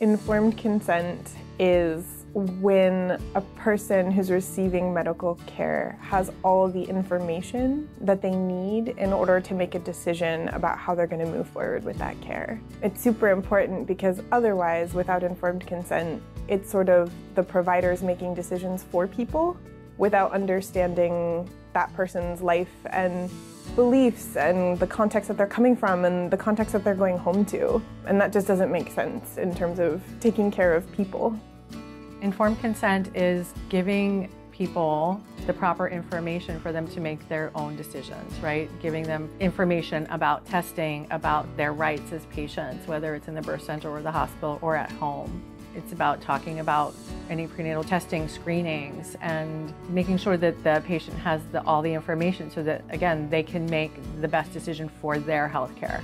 Informed consent is when a person who's receiving medical care has all the information that they need in order to make a decision about how they're going to move forward with that care. It's super important because otherwise, without informed consent, it's sort of the providers making decisions for people without understanding that person's life and beliefs and the context that they're coming from and the context that they're going home to. And that just doesn't make sense in terms of taking care of people. Informed consent is giving people the proper information for them to make their own decisions, right? Giving them information about testing, about their rights as patients, whether it's in the birth center or the hospital or at home. It's about talking about any prenatal testing, screenings, and making sure that the patient has all the information so that, again, they can make the best decision for their health care.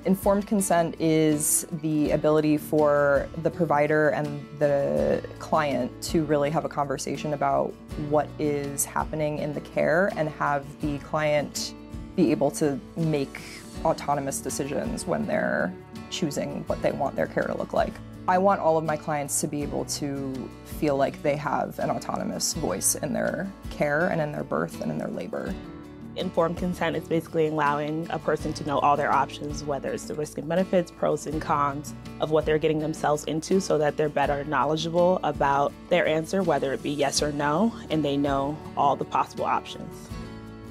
Informed consent is the ability for the provider and the client to really have a conversation about what is happening in the care and have the client be able to make autonomous decisions when they're choosing what they want their care to look like. I want all of my clients to be able to feel like they have an autonomous voice in their care and in their birth and in their labor. Informed consent is basically allowing a person to know all their options, whether it's the risks and benefits, pros and cons of what they're getting themselves into so that they're better knowledgeable about their answer, whether it be yes or no, and they know all the possible options.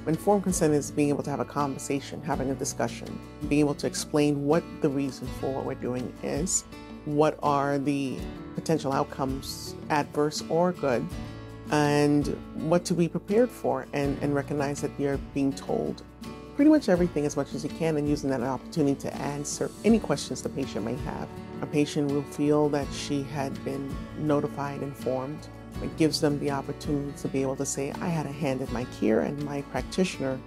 Informed consent is being able to have a conversation, having a discussion, being able to explain what the reason for what we're doing is, what are the potential outcomes, adverse or good, and what to be prepared for, and recognize that you're being told pretty much everything as much as you can, and using that opportunity to answer any questions the patient may have. A patient will feel that she had been notified, informed. It gives them the opportunity to be able to say, I had a hand in my care, and my practitioner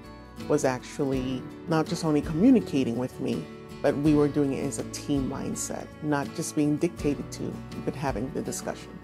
was actually not just only communicating with me, but we were doing it as a team mindset, not just being dictated to, but having the discussion.